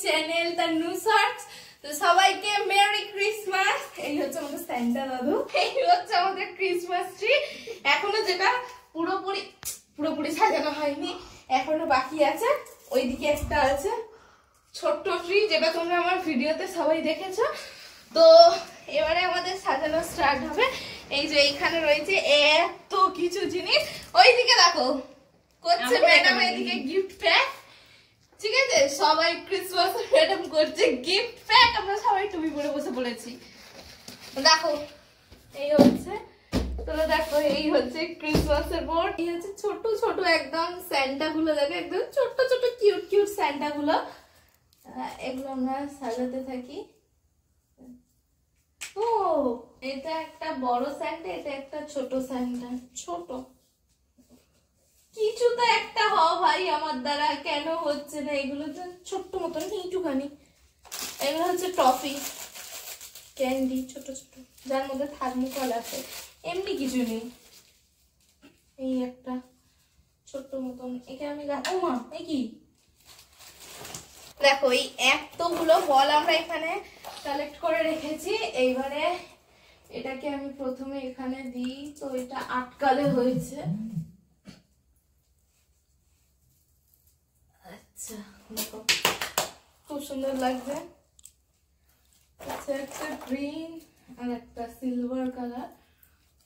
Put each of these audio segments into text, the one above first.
Channel the new shorts. তো সবাইকে merry Christmas. এই হচ্ছে আমাদের সান্টা দাদু, এই হচ্ছে আমাদের ক্রিসমাস ট্রি। এখনো যেটা পুরোপুরি সাজানো হয়নি, এখনো বাকি আছে। ওইদিকে একটা আছে ছোট্ট ট্রি, যেটা তোমরা আমার ভিডিওতে সবাই দেখেছো। তো এবারে আমাদের সাজানো স্টার্ট হবে। এই যে এইখানে রয়েছে এত কিছু জিনিস। ওইদিকে দেখো করছে ম্যাডাম, এদিকে গিফট প্যাক। ঠিক আছে, সবাই ক্রিসমাস ম্যাডাম করছে গিফট প্যাক। আমরা সবাই টুপি পরে বসে পড়েছি। দেখো এই হচ্ছে, তোমরা দেখো এই হচ্ছে ক্রিসমাসের বোর্ড। এই হচ্ছে ছোট ছোট একদম স্যান্টা গুলো, দেখো একদম ছোট ছোট কিউট কিউট স্যান্টা গুলো। এগুলো আমরা সাজাতে থাকি। ও এটা একটা বড় স্যান্টা, এটা একটা ছোট স্যান্টা। ছোট কিছু তো একটা ভাই, আমার দ্বারা কেন হচ্ছে না? এগুলো তো ছোট্ট মতন, একটুখানি। এগুলো হচ্ছে টফি ক্যান্ডি, ছোট ছোট, যার মধ্যে থার্মোকল আছে। এমনি কিছু নেই। এই একটা ছোট্ট মতন, একে আমি ও মা এই কি দেখো, এই এতগুলো বল আমরা এখানে কালেক্ট করে রেখেছি। এইবারে এটাকে আমি প্রথমে এখানে দিই, তো এটা আটকালে হয়েছে। আচ্ছা দেখো খুব সুন্দর লাগছে। আচ্ছা একটা গ্রিন আর একটা সিলভার কালার।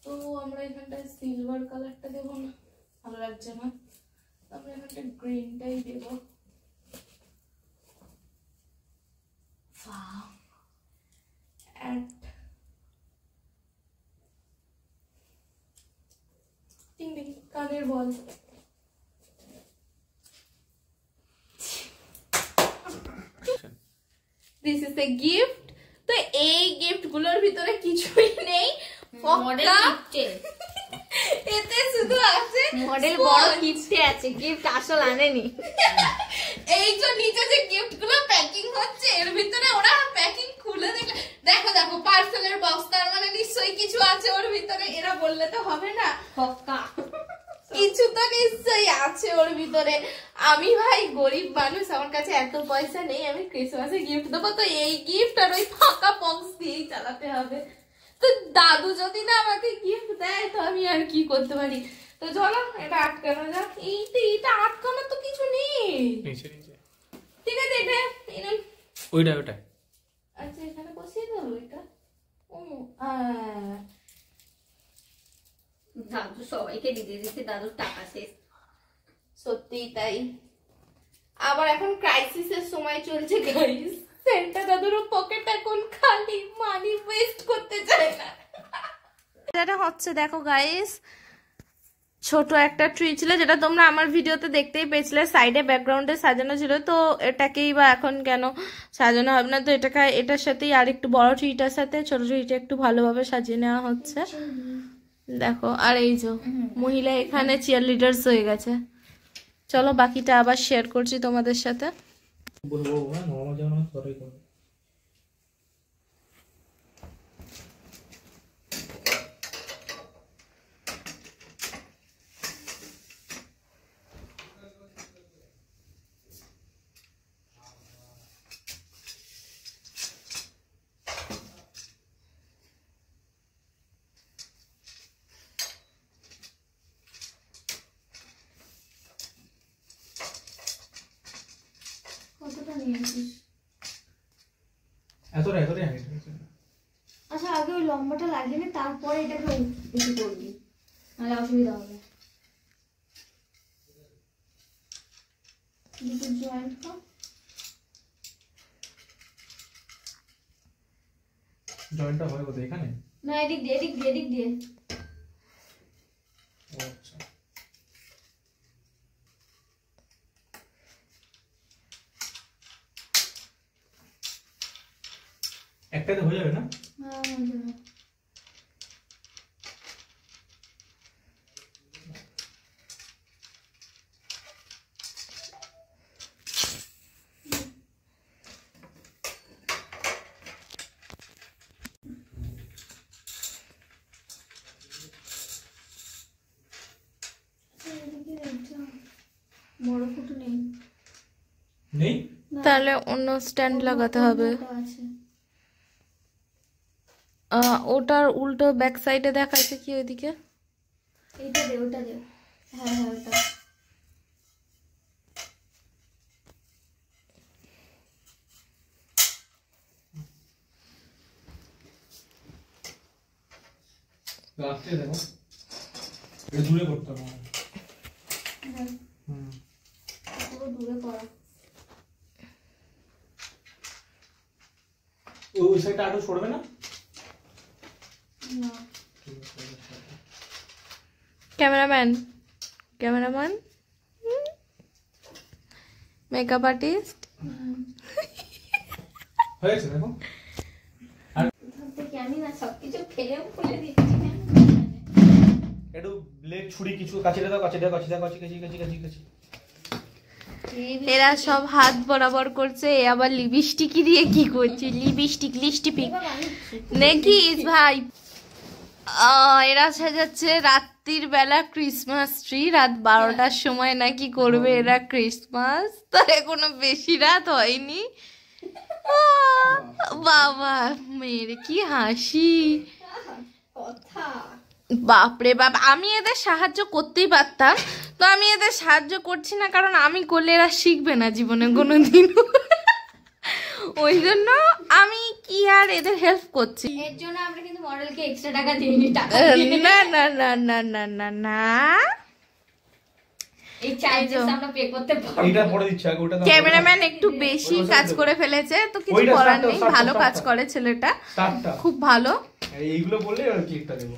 তো আমরা এখানটায় সিলভার কালারটা দেবো না, ভালো লাগছে না। আমরা এখানটা গ্রিনটাই দেবো। কানের বল। This is a gift. তো এই গিফট গুলোর ভিতরে কিছুই নেই, এতে শুধু আছে মডেল বড় গিফটে আছে, গিফট আসল আনেনি। এই যে নিচে যে গিফট গুলো প্যাকিং হচ্ছে, এর ভিতরে ওরা প্যাকিং খুলে দেখে দেখো দেখো পার্সেলের বক্স, তার মানে নিশ্চয়ই কিছু আছে ওর ভিতরে। এরা বললে তো হবে না, কিছু তো নিশ্চয়ই আছে ওর ভিতরে। আমি ভাই গরিব মানুষ, আমার কাছে এত পয়সা নেই আমি ক্রিসমাসে গিফট দেবো। তো এই গিফট আর ওই ফাঁকা বক্স দিয়েই চালাতে হবে। তো দাদু যদি না আমাকে গিফট দেয় তো আমি আর কি করতে পারি? তো চলো এটা আটকানো যাক। এইটা আটকানো তো কিছু নেই। ঠিক আছে, এটা ওইটা আচ্ছা এখানে বসিয়ে দেবো এটা। ও দাদু সবাইকে দিতে দিতে দাদুর টাকা শেষ। সত্যিই তাই। আবার এখন ক্রাইসিসের সময় চলছে গাইস। সেন্টা দাদুর পকেট এখন খালি, মানি ওয়েস্ট করতে চায় না। এটা হচ্ছে দেখো গাইস, ছোট একটা ট্রি ছিল যেটা তোমরা আমার ভিডিওতে দেখতেই পেয়েছিলে, সাইডে ব্যাকগ্রাউন্ডে সাজানো ছিল। তো এটাকেই বা এখন কেন সাজানো হবে না? তো এটার সাথেই আর একটু বড় ট্রিটার সাথে ছোট ট্রিটা একটু ভালোভাবে সাজিয়ে নেওয়া হচ্ছে। দেখো আর এই যে মহিলা এখানে চিয়ার লিডার্স হয়ে গেছে। চলো বাকিটা আবার শেয়ার করছি তোমাদের সাথে। আচ্ছা আগে ওই লম্বাটা লাগিয়ে নে, তারপরে এটাকে বেশি করবি, নাহলে অসুবিধা হবে। জয়েন্টটা হয় কোথায়? এখানে না, এদিক দিয়ে। আচ্ছা একটাতে হয়ে যাবে না? হ্যাঁ হয়ে যাবে। বড় ফুটো নেই। তাহলে অন্য স্ট্যান্ড লাগাতে হবে। ওটা আছে। ওটার উল্টো ব্যাক সাইডে দেখাচ্ছে কি ওইদিকে? এইটা দে, ওটা দে। হ্যাঁ হ্যাঁ ওটা। রাস্তে দেখো এটা দূরে করতে হবে। হ্যাঁ, হুম পুরো দূরে করা। ওই সাইডটা আরো সরবে না? না ক্যামেরাম্যান, ক্যামেরাম্যান, মেকআপ আর্টিস্ট। হয়েছে দেখো। থেকে আমি না সবকিছু ফেলেও খুলে দিচ্ছি না। একটু ব্লেড ছুরি কিছু কাছে দাও, কাছে দাও, কাছে দাও, কাছে কাছে কাছে কাছে কাছে। এরা সব হাত বরাবর করছে, এ আবার লিপস্টিক দিয়ে কি করছে? লিপস্টিক লিপস্টিক নাকি ভাই? এরা সাজাচ্ছে রাত্রির বেলা ক্রিসমাস ট্রি, রাত 12টার সময় নাকি করবে এরা ক্রিসমাস। তো এখনো বেশি রাত হয়নি। বাবা মেয়ের কি হাসি, কথা। বাপরে বাপ, আমি এদের সাহায্য করতেই পারতাম, তো আমি এদের সাহায্য করছি না, কারণ আমি করলে এরা শিখবে না জীবনে কোনোদিন। ওই জন্য আমি কি আর এদের হেল্প করছি। এর জন্য আমরা কিন্তু মডেলকে এক্সট্রা টাকা দিইনি, টাকা দিইনি। না না না না না না না, এই চার্জেস আমরা পে করতে পারবো। এইটা পরে দিচ্ছি আগে, ওটা দাও। ক্যামেরাম্যান একটু বেশি কাজ করে ফেলেছে, তো কিছু ওইটা করার start নেই, start ভালো start কাজ start। করে ছেলেটা, স্টার্টটা খুব ভালো। এইগুলো বললে আর ক্লিকটা দেব।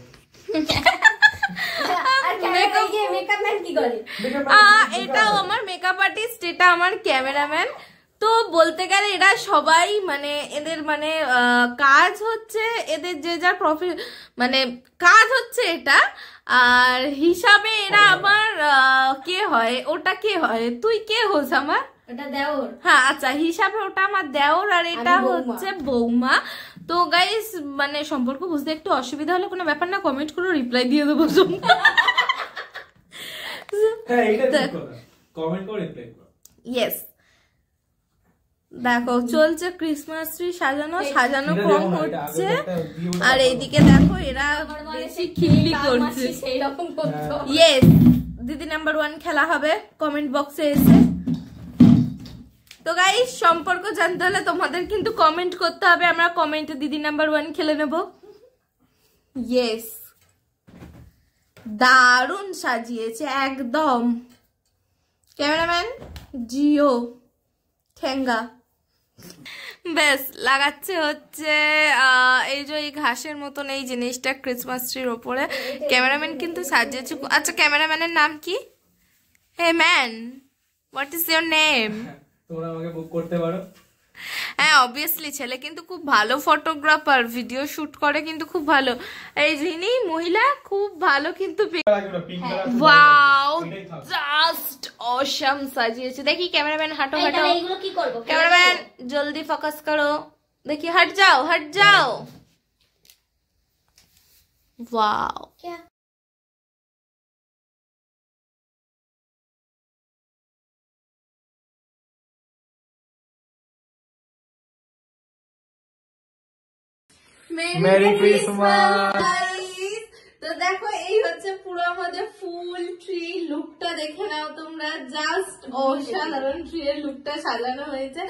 আর ক্যামেরা গিয়ে মেকআপ ম্যান কি করে? এটাও আমার মেকআপ আর্টিস্ট, এটা আমার ক্যামেরাম্যান। তো বলতে গেলে এরা সবাই মানে এদের মানে কাজ হচ্ছে, এদের যে যার প্রফিট মানে কাজ হচ্ছে এটা, আর হিসাবে এরা আমার কে হয়, ওটা কে হয়, তুই কে হোস আমার? ওটা দেওর। হ্যাঁ আচ্ছা, হিসাবে ওটা আমার দেওর আর এটা আমি বৌমা। হচ্ছে বৌমা। তো গাইস মানে সম্পর্ক বুঝতে একটু অসুবিধা হলে কোনো ব্যাপার না, কমেন্ট করে রিপ্লাই দিয়ে দেবো। হ্যাঁ এইটা ঠিক কথা, কমেন্ট করে রিপ্লাই করো। ইয়েস, দেখো চলছে ক্রিসমাস ট্রি সাজানো, সাজানো এটা কম দেখো না, এটা হচ্ছে, আগে একটা দিয়ে ওটা আর করো। এইদিকে দেখো এরা বেশি খিল্লি করছে। সেই রকম করতো। ইয়েস, দিদি নাম্বার 1 খেলা হবে কমেন্ট বক্সে এসে। তো গাইস সম্পর্ক জানতে হলে তোমাদের কিন্তু কমেন্ট করতে হবে, আমরা কমেন্টে দিদি নাম্বার 1 খেলে নেব। ইয়েস, দারুণ সাজিয়েছে একদম। ক্যামেরাম্যান জিও ঠেঙ্গা। বেশ লাগাচ্ছে হচ্ছে এই যে এই ঘাসের মতন এই জিনিসটা ক্রিসমাস ট্রির ওপরে। ক্যামেরাম্যান কিন্তু সাজিয়েছে। আচ্ছা ক্যামেরাম্যানের নাম কি? Hey man, what is your name? তোমরা আমাকে বুক করতে পারো। হ্যাঁ অবভিয়াসলি, ছেলে কিন্তু খুব ভালো ফটোগ্রাফার, ভিডিও শুট করে কিন্তু খুব ভালো। এই যিনি মহিলা খুব ভালো কিন্তু ওয়াও জাস্ট অসাম সাজিয়েছে। দেখি ক্যামেরাম্যান হাঁটো হাঁটো, এইগুলো কি করব? ক্যামেরাম্যান জলদি ফোকাস করো, দেখি हट जाओ हट जाओ। वाओ क्या মেরি ক্রিসমাস। তো দেখো এই হচ্ছে পুরো আমাদের ফুল ট্রি লুকটা, দেখে নাও তোমরা, জাস্ট অসাধারণ ট্রি এর লুকটা সাজানো হয়েছে।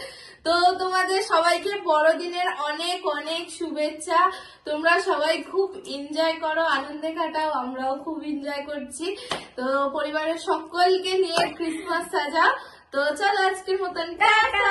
তো তোমাদের সবাইকে বড়দিনের অনেক অনেক শুভেচ্ছা। তোমরা সবাই খুব এনজয় করো, আনন্দে কাটাও, আমরাও খুব এনজয় করছি। তো পরিবারের সকলকে নিয়ে ক্রিসমাস সাজাও। তো চলো আজকের মতন টাটা।